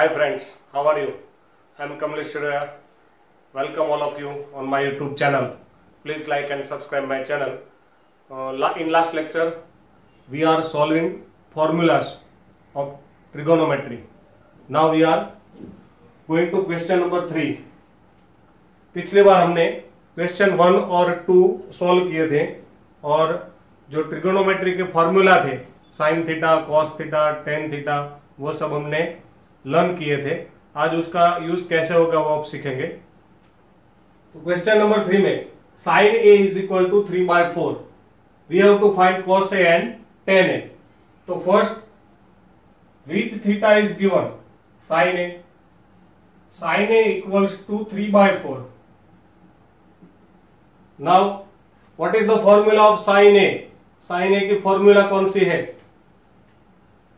Hi friends, how are you? I am Kamlesh Shiraya. Welcome all of you on my YouTube channel. Please like and subscribe my channel. In last lecture, we are solving formulas of trigonometry. Now we are going to question number 3. पिछली बार हमने question 1 और 2 solve किए थे और जो trigonometry के formula थे sine theta, cos theta, tan theta, वो सब हमने लर्न किए थे. आज उसका यूज कैसे होगा वो आप सीखेंगे. तो क्वेश्चन नंबर 3 में sine A is equal to 3/4. We have to find cos A and tan A. तो first which theta is given. Sine A. Sine A equals to 3/4. Now what is the formula of sine A. Sine A की formula कौन सी है.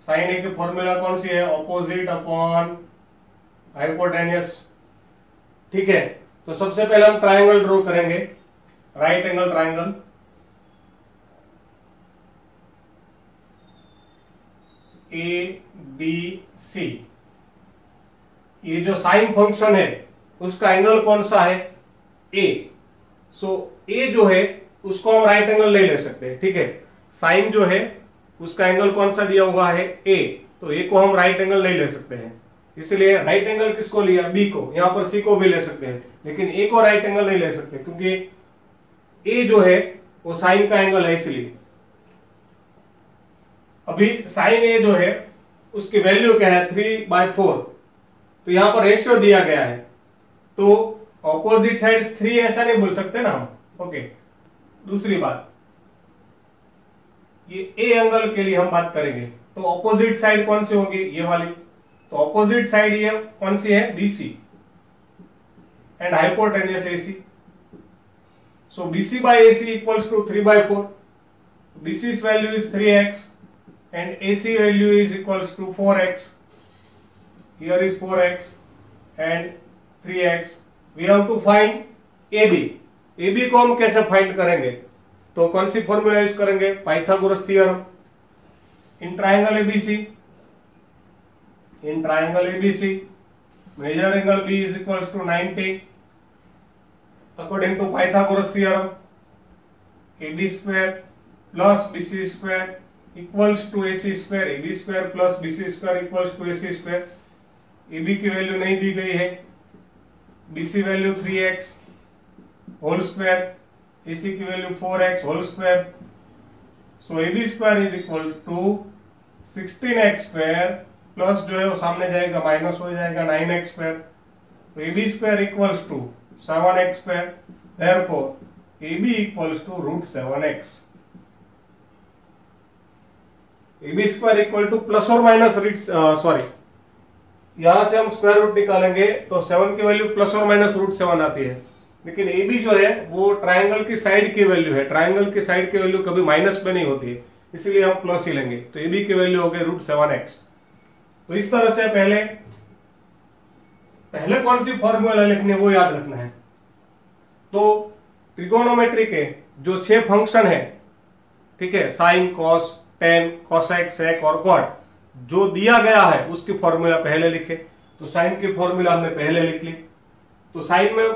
Sine A की formula कौन सी है. Opposite upon hypotenuse. ठीक है. तो सबसे पहले हम ट्रायंगल ड्रॉ करेंगे. Right angle triangle. A B C. ये जो साइन फंक्शन है उसका एंगल कौन सा है. ए. सो ए जो है उसको हम राइट एंगल नहीं ले सकते. ठीक है. साइन जो है उसका एंगल कौन सा दिया हुआ है ए. तो ए को हम राइट एंगल नहीं ले सकते हैं. इसलिए राइट एंगल किसको लिया. बी को. यहां पर सी को भी ले सकते हैं लेकिन ए को राइट एंगल नहीं ले सकते क्योंकि ए जो है वो साइन का एंगल है. इसलिए अभी साइन ए जो है उसकी वैल्यू क्या है 3/4. तो यहां पर रेशियो दिया गया है तो ऑपोजिट साइड 3 ऐसा नहीं बोल सकते ना हम. ओके. दूसरी बात ये ए एंगल के लिए हम बात करेंगे तो ऑपोजिट साइड कौन सी होगी. ये वाली. तो ऑपोजिट साइड ये कौन सी है. BC and hypotenuse AC. So BC by AC equals to 3/4. BC's value is 3x and AC value is equals to 4x. Here is 4x and 3x. We have to find AB. AB को हम कैसे find करेंगे. तो कौन सी formula use करेंगे. Pythagoras theorem. In triangle ABC. In triangle ABC major angle B is equals to 90 according to Pythagoras theorem. AB square plus BC square equals to AC square. AB square plus BC square equals to AC square. AB की value नहीं दी गई है. BC value 3x whole square. AC की value 4x whole square. So AB square is equal to 16x square plus जो है वो सामने जाएगा माइनस हो जाएगा 9x स्क्वायर. तो AB square equals to 7x square. Therefore AB equals to √7x. AB square equal to plus और minus sorry यहां से हम स्क्वायर रूट निकालेंगे तो 7 की वैल्यू प्लस और माइनस √7 आती है. लेकिन ए बी जो है वो ट्रायंगल की साइड की वैल्यू है. ट्रायंगल की साइड की वैल्यू कभी माइनस में नहीं होती है इसलिए हम प्लस ही लेंगे. तो ए बी की वैल्यू हो गई √7x. तो इस तरह से पहले कौन सी फॉर्मूला लिखनी है वो याद रखना है. तो ट्रिगोनोमेट्री के जो 6 फंक्शन है. ठीक है. साइन, कॉस, टेन, कोसेक, सेक और कॉट जो दिया गया है उसकी फॉर्मूला पहले लिखे. तो साइन की फॉर्मूला हमने पहले लिख ली. तो साइन में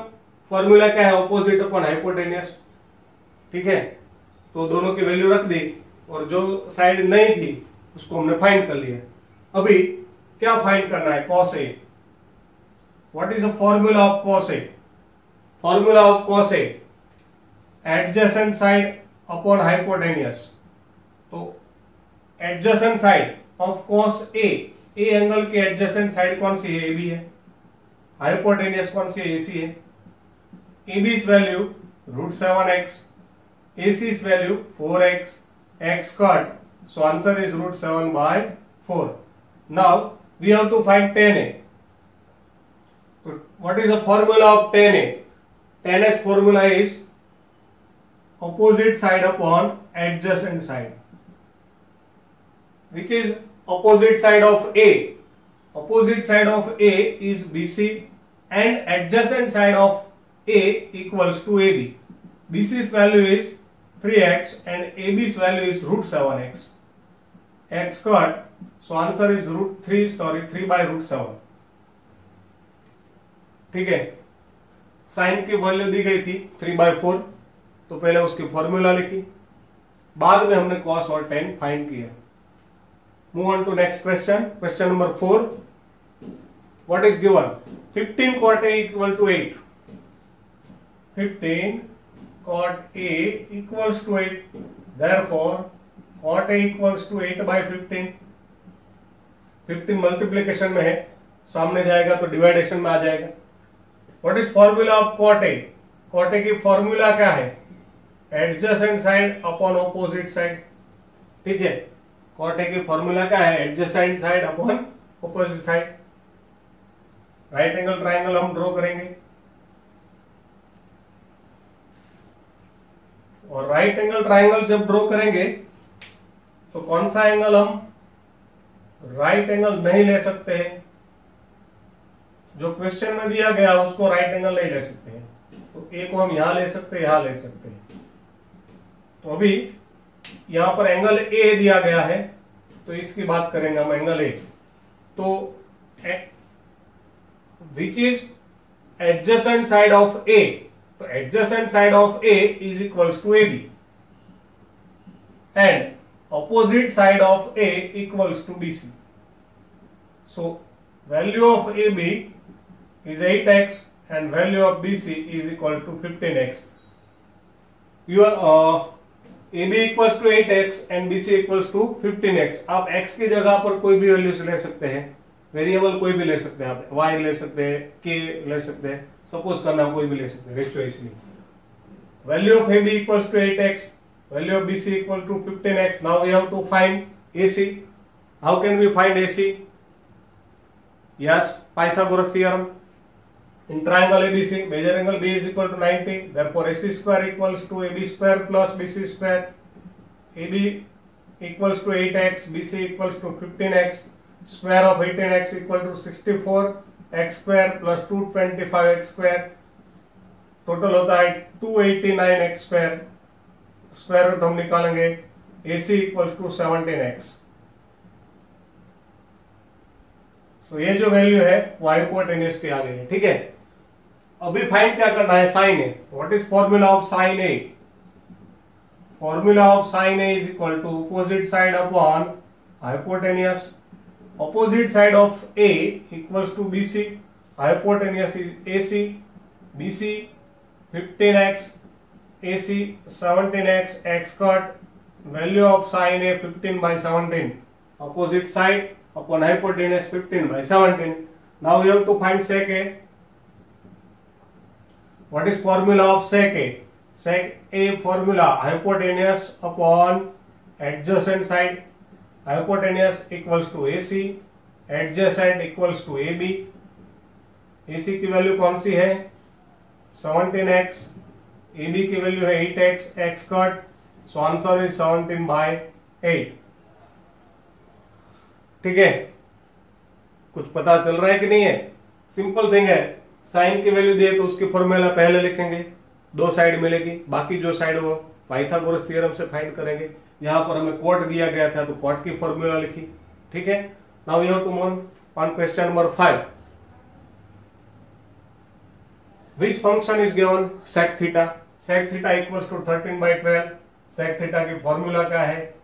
फॉर्मूला क्या है. Opposite upon hypotenuse. ठीक है. तो दोनों की वैल्यू रख दी और जो साइड नहीं थी उसको हमने फाइंड कर लिया. अभी क्या फाइंड करना है. Cos A. What is the formula of cos A. Formula of cos A adjacent side upon hypotenuse. तो adjacent side of cos A. A angle की एडजेसेंट साइड कौन सी है. ए बी है. हाइपोटेन्यूस कौन सी है. एसी है. AB's value √7x, AC's value 4x, x cut. So answer is √7/4. Now we have to find tan A. What is the formula of tan A? Tan A's formula is opposite side upon adjacent side. Which is opposite side of A? Opposite side of A is BC and adjacent side of A equals to AB. BC's value is 3x and AB's value is √7x. X cut. So answer is 3/√7. ठीक है, sign की value दी गई थी 3/4, तो पहले उसकी formula लिखी, बाद में हमने कॉस और टेन फाइंड किया। Move on to next question, question number 4। What is given? 15 cot A equal to 8. 15 cot A equals to 8. Therefore, cot A equals to 8/15. 15 multiplication में है, सामने जाएगा तो डिवाइडेशन में आ जाएगा। What is formula of cot A? cot A की formula क्या है? Adjacent side upon opposite side. ठीक है, cot A की फॉर्मूला क्या है? Adjacent side upon opposite side. Right angle triangle हम ड्रॉ करेंगे, और राइट एंगल ट्राइंगल जब ड्रॉ करेंगे तो कौन सा एंगल हम राइट एंगल नहीं ले सकते हैं? जो क्वेश्चन में दिया गया उसको राइट एंगल नहीं ले सकते हैं, तो ए को हम यहां ले सकते हैं, यहां ले सकते हैं। तो अभी यहां पर एंगल ए दिया गया है, तो इसकी बात करेंगे हम, एंगल ए। तो which is adjacent side of A? तो adjacent side of A is equals to A B, and opposite side of A equals to BC. So value of AB is 8x and value of BC is equal to 15x. Your AB equals to 8x and BC equals to 15x. आप x की जगह पर कोई भी value ले सकते हैं, variable कोई भी ले सकते हैं, आप y ले सकते हैं, k ले सकते हैं, सपोज करना कोई भी ले सकते हैं, रेशियो इसलिए। Value of AB equals to 8x, value of BC equal to 15x. Now we have to find AC. How can we find AC? Yes, Pythagoras theorem. In triangle ABC, major angle B is equal to 90. Therefore, AC square equals to AB square plus BC square. AB equals to 8x, BC equals to 15x. Square of 18x equal to 64. X square plus 225x square. Total होता है 289x square. Square root हम निकालेंगे, AC equals to 17x। सो ये जो value है वो hypotenuse की आ गई है। ठीक है, अभी फाइंड क्या करना है? Sine A. What is formula of sine A? Formula of sine A is equal to opposite side upon hypotenuse. Opposite side of A equals to BC, hypotenuse is AC, BC 15x, AC 17x, x cot, value of sin A 15/17, opposite side upon hypotenuse 15/17. Now we have to find sec A. What is formula of sec A? Sec A formula, hypotenuse upon adjacent side. Hypotenuse equals to AC, adjacent equals to AB. AC की value कौन सी है? 17x, AB की value है 8x, x cut, so answer is 17/8। ठीक है, कुछ पता चल रहा है कि नहीं है? सिंपल थिंग है, साइन की वैल्यू दिए तो उसकी फॉर्मूला पहले लिखेंगे, दो साइड मिलेगी, बाकी जो साइड वो पाइथागोरस थ्योरम से फाइंड करेंगे। यहां पर हमें कॉट दिया गया था तो कॉट की फॉर्मूला लिखी। ठीक है, now we have to move on question number 5। Which function is given? Sec theta. Sec theta equals to 13/12. Sec theta की फॉर्मूला क्या है?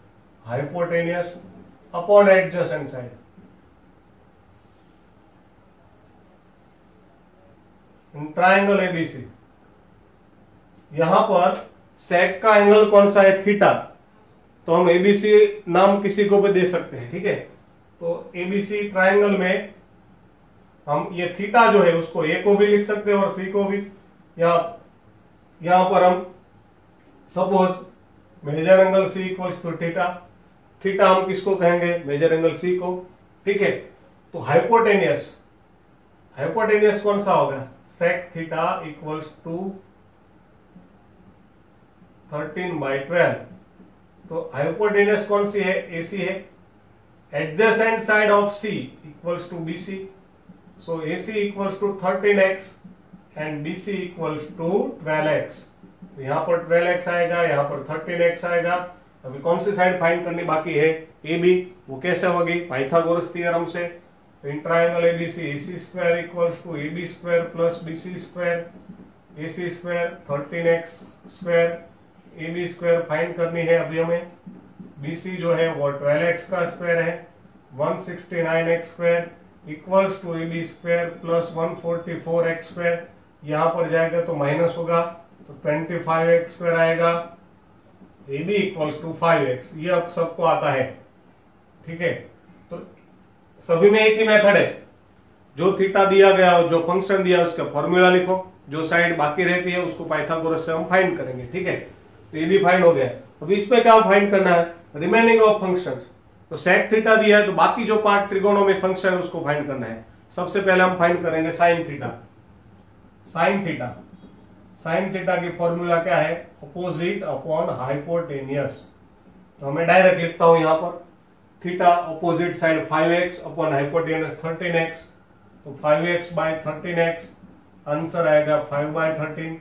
Hypotenuse upon adjacent side. Triangle ABC, यहां पर sec का एंगल कौन सा है? थीटा। तो हम ABC नाम किसी को भी दे सकते हैं। ठीक है, तो ABC ट्राइंगल में हम ये थीटा जो है उसको ए को भी लिख सकते हैं और सी को भी। यहां पर हम suppose major angle C equals to theta, theta हम किसको कहेंगे? मेजर एंगल सी को। ठीक है, तो हाइपोटेन्यूस, हाइपोटेन्यूस कौन सा होगा? Sec theta equals to 13/12। तो हाइपोटेन्यूस कौन सी है? AC है। Adjacent side of C equals to BC, so AC equals to 13x and BC equals to 12x। तो यहां पर 12x आएगा, यहां पर 13x आएगा। अभी कौन सी साइड फाइंड करनी बाकी है? AB। वो कैसे होगी? पाइथागोरस थ्योरम से। तो in triangle ABC AC square equals to AB square plus BC square, AC square 13x square, AB square find करनी है अभी हमें। BC जो है वो 12x का स्क्वायर है, 169x square equals to AB square plus 144x square. यहाँ पर जाएगा तो माइनस होगा, तो 25x स्क्वायर आएगा। AB इक्वल्स टू 5x, ये अब सबको आता है, ठीक है। तो सभी में एक ही मेथड है, जो थीटा दिया गया हो, जो फंक्शन दिया उसका फॉर्मूला लिखो, जो साइड बाकी रहती है उसको पाइथागोरस से हम फाइंड करेंगे, ठीक है। तो ये भी फाइंड हो गया। अब इस पे क्या फाइंड करना है, रिमेनिंग ऑफ फंक्शन। तो सेक थीटा दिया है तो बाकी जो पार्ट ट्रिगोनोमेट्रिक फंक्शन है उसको फाइंड करना है। सबसे पहले हम फाइंड करेंगे sine theta. Sine theta, sine theta की फॉर्मूला क्या है, अपोजिट अपॉन हाइपोटेनियस। तो हमें डायरेक्ट लिखता हूं यहां पर, theta opposite side 5x upon hypotenuse 13x, तो 5x बाय 13x, आंसर आएगा 5 by 13।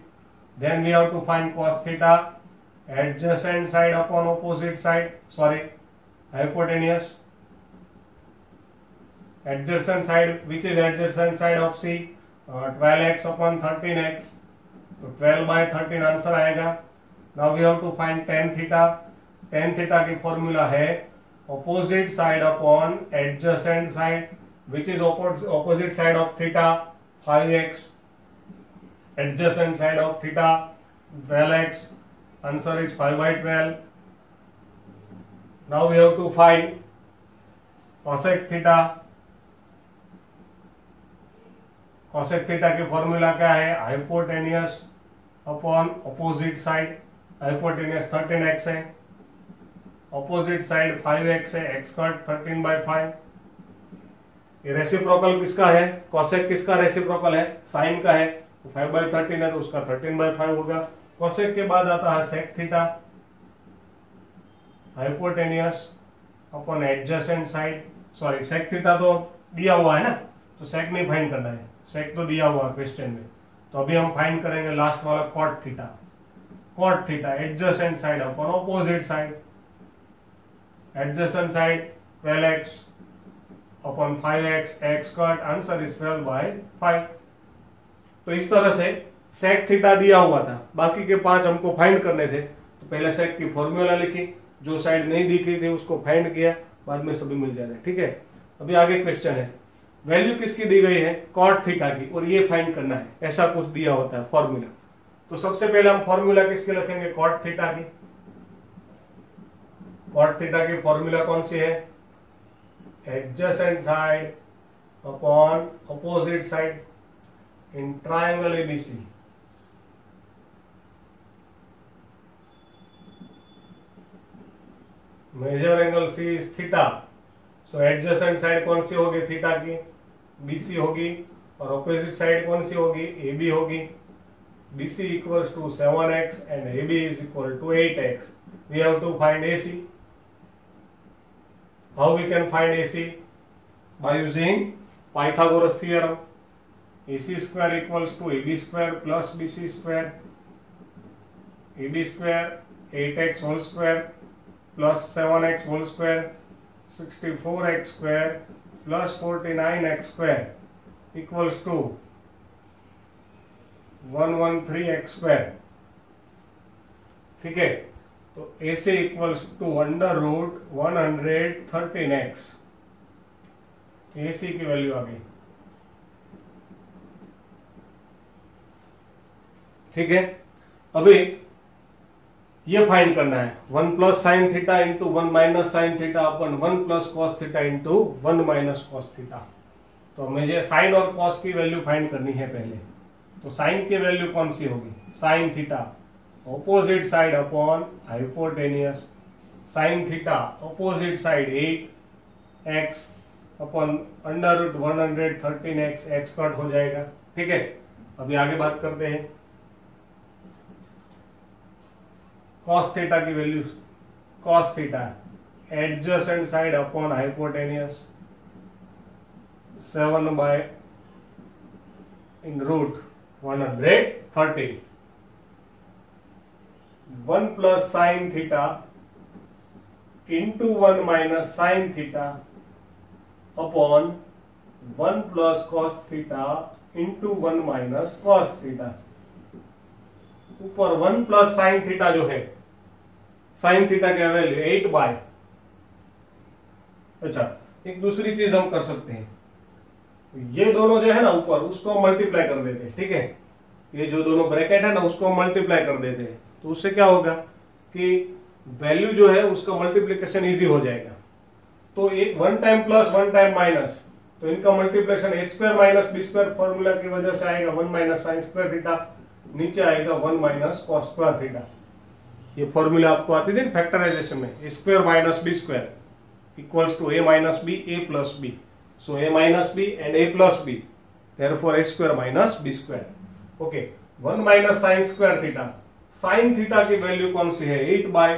Then we have to find cos theta, adjacent side upon opposite side, sorry hypotenuse, adjacent side, which is adjacent side of C, 12x upon 13x, तो 12 by 13 answer आएगा। Now we have to find tan theta. tan theta की formula है opposite side upon adjacent side, which is opposite side of theta 5x, adjacent side of theta 12x, answer is 5 by 12। Now we have to find cosec theta. cosec theta की formula क्या है, hypotenuse upon opposite side, hypotenuse 13x है, opposite side 5x है, x cut 13 by 5। ये reciprocal किसका है, cosec किसका reciprocal है, साइन का है, तो 5 by 13 है तो उसका 13 by 5 होगा। cosec के बाद आता है sec theta, hypotenuse upon adjacent side, sorry sec theta तो दिया हुआ है ना, तो sec नहीं फाइंड करना है, sec तो दिया हुआ क्वेश्चन में। तो अभी हम फाइंड करेंगे लास्ट वाला cot theta. cot theta adjacent side upon opposite side, adjacent side 12x upon 5x, x cut, answer is 12 by 5। तो इस तरह से sec थीटा दिया हुआ था, बाकी के 5 हमको फाइंड करने थे। तो पहले sec की फॉर्मूला लिखी, जो साइड नहीं दिख रही थी उसको फाइंड किया, बाद में सभी मिल जाएगा, ठीक है। अभी आगे क्वेश्चन है, वैल्यू किसकी दी गई है, cot थीटा की, और ये फाइंड करना है, ऐसा कुछ दिया होता है फॉर्मूला। तो सबसे पहले हम फॉर्मूला किसके लिखेंगे, cot थीटा की। cot थीटा की फॉर्मूला कौन सी है, adjacent side upon opposite side in triangle ABC. Major angle C is theta, so adjacent side कौन सी होगी थीटा की, बीसी होगी, और ऑपोजिट साइड कौन सी होगी, एबी होगी। BC equals to 7x and AB is equal to 8x. We have to find AC. How we can find AC? By using Pythagoras theorem. AC square equals to AB square plus BC square. AB square 8x whole square plus 7x whole square, 64x square plus 49x square equals to 113x square, ठीक है। तो AC equals to under root 113x, AC की value आ गई, ठीक है। अभी ये फाइंड करना है 1 plus sine theta into 1 minus sine theta upon 1 plus cos theta into 1 minus cos theta. तो मुझे साइन और कॉस की वैल्यू फाइंड करनी है पहले। तो साइन की वैल्यू कौन सी होगी, sine theta opposite side upon hypotenuse, sine theta opposite side 8x upon under root 113x, x cut हो जाएगा, ठीक है। अभी आगे बात करते हैं cos थीटा की value, cos theta adjacent side upon hypotenuse 7 by in root 130, 1 plus sine theta into 1 minus sine theta upon 1 plus cos theta into 1 minus cos theta, ऊपर 1 प्लस साइन थीटा जो है, साइन थीटा क्या value 8 by, अच्छा एक दूसरी चीज हम कर सकते हैं, ये दोनों जो है ना ऊपर उसको मल्टीप्लाई कर देते हैं, ठीक है, ये जो दोनों ब्रैकेट है ना उसको मल्टीप्लाई कर देते हैं, तो उससे क्या होगा कि वैल्यू जो है उसका मल्टीप्लिकेशन इजी हो जाएगा। तो एक 1 टाइम प्लस 1 टाइम माइनस, तो इनका multiplication A square minus B square formula की वजह से आएगा 1 माइनस साइन स्क्वायर थीटा, नीचे आएगा 1 माइनस कॉस स्क्वायर थीटा। ये फॉर्मूला आपको आती थी फैक्टराइजेशन में, A square minus B square equals to A minus B A plus B, so A minus B and A plus B, therefore A square minus B square. Okay, 1 minus sine square theta, sine theta की value कौन सी है 8 by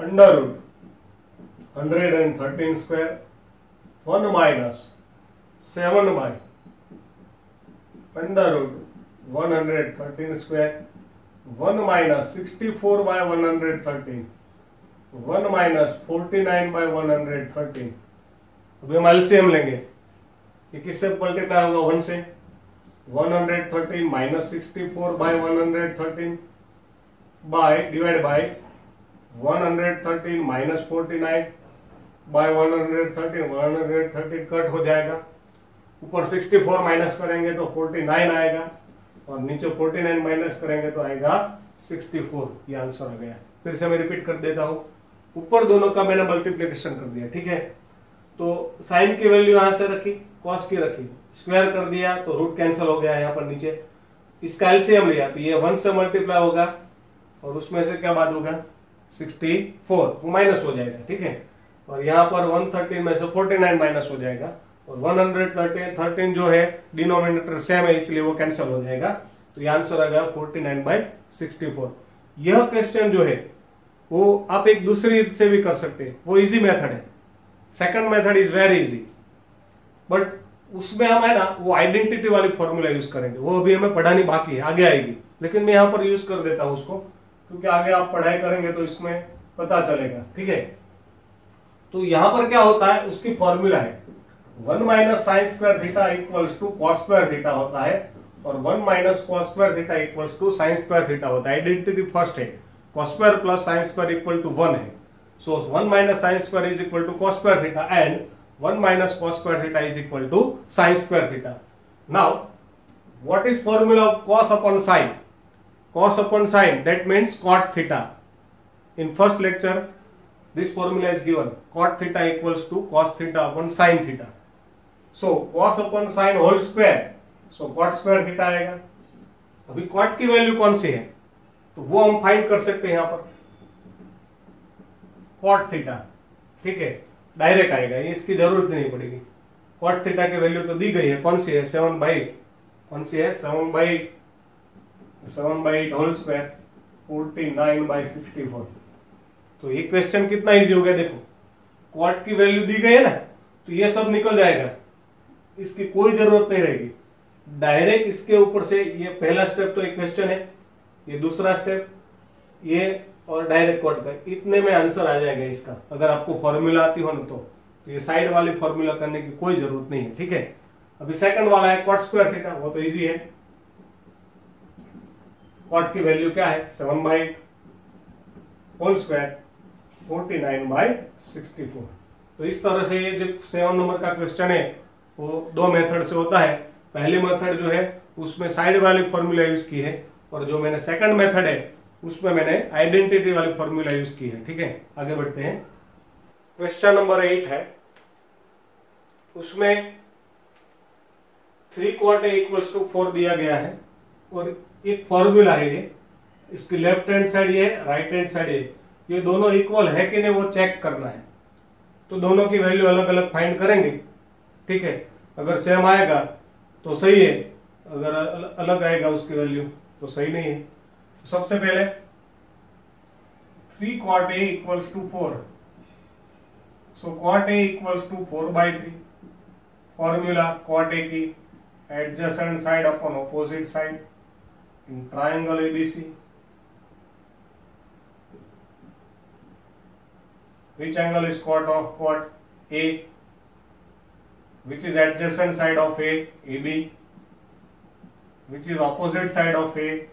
under root 113 square, 1 minus 7 by under root 113 square, 1 minus 64 by 113, 1 minus 49 by 113। अभी हम LCM लेंगे, ये किससे multiply होगा 1 से, 113 minus 64 by 113 by divide by 113 minus 49 by 113, 113 cut हो जाएगा, ऊपर 64 माइनस करेंगे तो 49 आएगा, और नीचे 49 माइनस करेंगे तो आएगा 64। ये आंसर आ गया। फिर से मैं रिपीट कर देता हूं, ऊपर दोनों का मैंने मल्टीप्लिकेशन कर दिया, ठीक है, तो साइन की वैल्यू यहां से रखी, कॉस की रखी, स्क्वायर कर दिया तो रूट कैंसिल हो गया, यहाँ पर नीचे इसका एलसीएम लिया तो ये 1 से मल्टीप्लाई होगा और उसमें से क्या बात होगा 64, वो माइनस हो जाएगा, ठीक है, और यहाँ पर 113 में से 49 माइनस हो जाएगा, और 113 जो है डिनोमिनेटर सेम है इसलिए वो कैंसिल हो जाएगा, तो ये आंसर आ गया 49/64। यह क्वेश्चन जो है वो आप एक दूसरी से भी कर सकते हैं, वो इजी मेथड है, second method is very easy, but उसमें हम है ना वो आइडेंटिटी वाली फॉर्मूला यूज करेंगे, वो अभी हमें पढ़ानी बाकी है, आगे आएगी, लेकिन मैं यहाँ पर यूज कर देता हूं उसको, क्योंकि आगे आप पढ़ाई करेंगे तो इसमें पता चलेगा, ठीक है। तो यहां पर क्या होता है, उसकी फॉर्मूला है 1 minus sine square theta equals to cos square theta होता है, और 1 minus cos square theta equals to sine square theta होता है। आइडेंटिटी फर्स्ट है, cos square plus sine square equal to 1 है, so 1 minus sine square is equal to cos square theta and 1 minus cos square theta is equal to sin square theta. Now, what is formula of cos upon sin? Cos upon sin, that means cot theta. In first lecture, this formula is given. Cot theta equals to cos theta upon sin theta. So, cos upon sin whole square. So, cot square theta आएगा। अभी cot की value कौन सी है? तो वो हम find कर सकते हैं यहाँ पर। cot theta, ठीक है? डायरेक्ट आएगा, ये इसकी जरूरत नहीं पड़ेगी। कॉट थीटा की वैल्यू तो दी गई है, कौन सी है 7/8, कौन सी है 7/8 होल स्क्वायर 49/64। तो ये क्वेश्चन कितना इजी हो गया, देखो कॉट की वैल्यू दी गई है ना, तो ये सब निकल जाएगा, इसकी कोई जरूरत नहीं रहेगी, डायरेक्ट इसके ऊपर से ये पहला स्टेप तो एक क्वेश्चन है, ये दूसरा स्टेप ये, और डायरेक्ट कॉट का, इतने में आंसर आ जाएगा इसका। अगर आपको फॉर्मूला आती हो ना तो ये साइड वाली फॉर्मूला करने की कोई जरूरत नहीं है, ठीक है। अभी सेकंड वाला है कॉट स्क्वायर थीटा, वो तो इजी है। कॉट की वैल्यू क्या है 7/8 होल स्क्वायर 49/64। तो इस तरह से ये जो 7 नंबर का क्वेश्चन है वो दो मेथड से होता है। पहली मेथड जो है उसमें साइड वाली फॉर्मूला यूज की है, और जो मैंने सेकंड मेथड है उसमें मैंने आइडेंटिटी वाली फॉर्मूला यूज की है, ठीक है। आगे बढ़ते हैं, क्वेश्चन नंबर 8 है, उसमें 3 cot A इक्वल्स टू 4 दिया गया है, और एक फॉर्मूला है ये, इसकी लेफ्ट हैंड साइड ये, राइट हैंड साइड ये दोनों इक्वल है कि नहीं वो चेक करना है। तो दोनों की वैल्यू अलग अलग फाइंड करेंगे, ठीक है। अगर सेम आएगा तो सही है, अगर अलग आएगा उसकी वैल्यू तो सही नहीं है। सबसे पहले 3 cot A equals to 4, so cot A equals to 4/3। Formula cot A की adjacent side upon opposite side in triangle ABC, which angle is cot of cot A? which is adjacent side of A, AB, which is opposite side of A,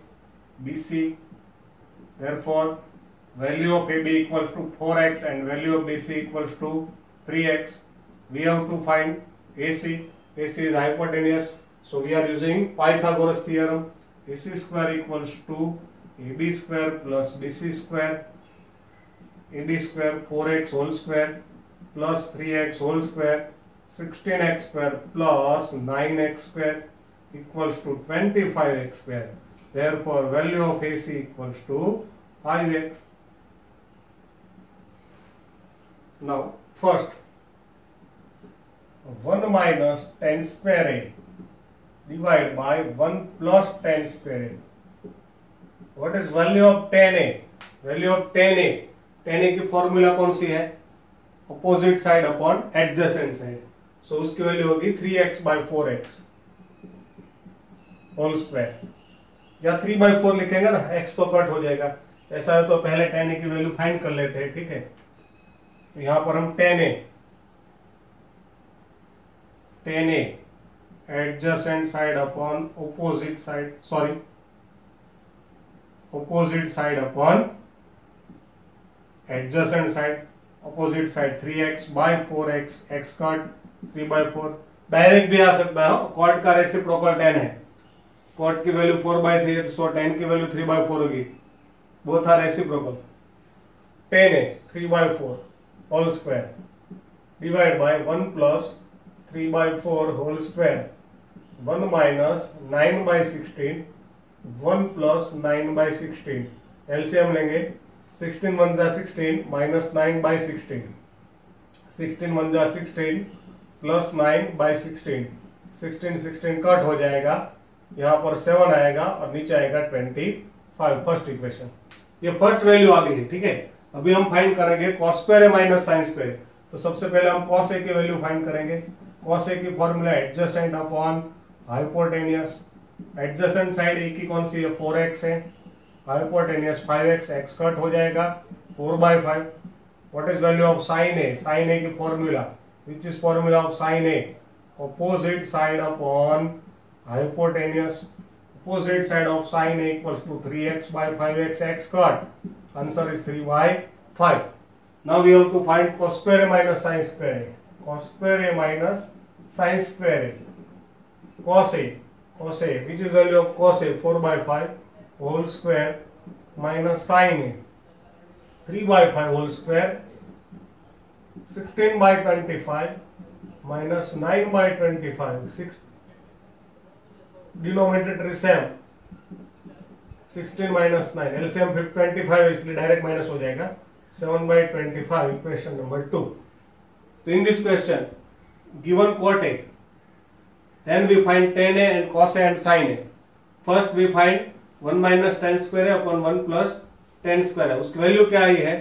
BC. Therefore, value of AB equals to 4x and value of BC equals to 3x. We have to find AC. AC is hypotenuse, so we are using Pythagoras theorem. AC square equals to AB square plus BC square. AB square 4x whole square plus 3x whole square, 16x square plus 9x square equals to 25x square. Therefore, value of AC equals to 5x. Now, first, 1 minus 10 square A divided by 1 plus 10 square A. What is value of 10A? Value of 10A. 10A की formula कौन सी है? Opposite side upon adjacent side. So उसकी value होगी 3x by 4x whole square, या 3 by 4 लिखेंगे ना, x तो कट हो जाएगा. ऐसा है तो पहले 10a की वैल्यू फाइंड कर लेते हैं. ठीक है, तो यहां पर हम 10a adjacent side upon opposite side, sorry opposite side upon adjacent side. Opposite side 3x by 4x, x cut 3 by 4. Direct भी आ सकता है, कॉट का रेसिप्रोकल 10 है. कॉट की वैल्यू 4 by 3 है, तो 10 की वैल्यू 3 by 4 होगी. Both are reciprocal. 10a 3 by 4 whole square divide by 1 plus 3 by 4 whole square, 1 minus 9 by 16, 1 plus 9 by 16. LCM लेंगे. 16 1 जा 16 minus 9 by 16. 16 1 जा 16 plus 9 by 16. 16 16 कट हो जाएगा. यहाँ पर 7 आएगा और नीचे आएगा 25. First equation. ये फर्स्ट वैल्यू आ गई है. ठीक है, अभी हम फाइंड करेंगे cos square minus sine square. तो सबसे पहले हम cos a की वैल्यू फाइंड करेंगे. cos a की formula adjacent upon hypotenuse. Adjacent side a की कौन सी है? 4x है. हाइपोटेनियस 5x, x कट हो जाएगा 4 by 5. What is value of sine a? Sine a की formula, which is formula of sine a? Opposite side upon hypotenuse. Opposite side of sin A equals to 3x by 5x, x cut. Answer is 3 by 5. Now we have to find cos square A minus sin square A. Cos square A minus sin square A. Cos A, which is value of cos A? 4 by 5 whole square minus sin A 3 by 5 whole square, 16 by 25 minus 9 by 25. 6 denominator is same. 16 minus 9, LCM 25 इसलिए direct minus हो जाएगा. 7 by 25, equation number 2. तो in this question given cot A, then we find tan A and cos A and sin A. First we find 1 minus tan square A upon 1 plus tan square A. उसकी value क्या आई है?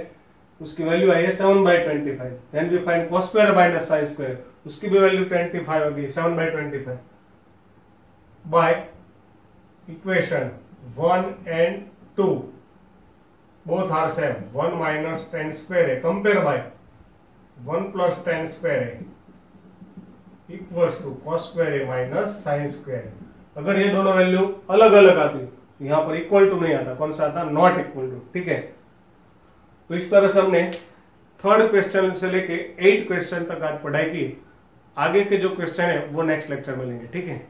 उसकी value आई है 7 by 25. then we find cos square minus sin square. उसकी भी value 25 होगी, 7 by 25. by equation 1 and 2, both are same. 1 minus tan square A, compare by 1 plus tan square A equals to cos square A minus sin square A. अगर ये दोनों value अलग अलग आती तो यहाँ पर इक्वल टू नहीं आता. कौन सा आता? Not equal to. ठीक है, तो इस तरह से हमने थर्ड क्वेश्चन से लेके 8 क्वेश्चन तक आज पढ़ाई की. आगे के जो क्वेश्चन है वो नेक्स्ट लेक्चर में लेंगे. ठीक है.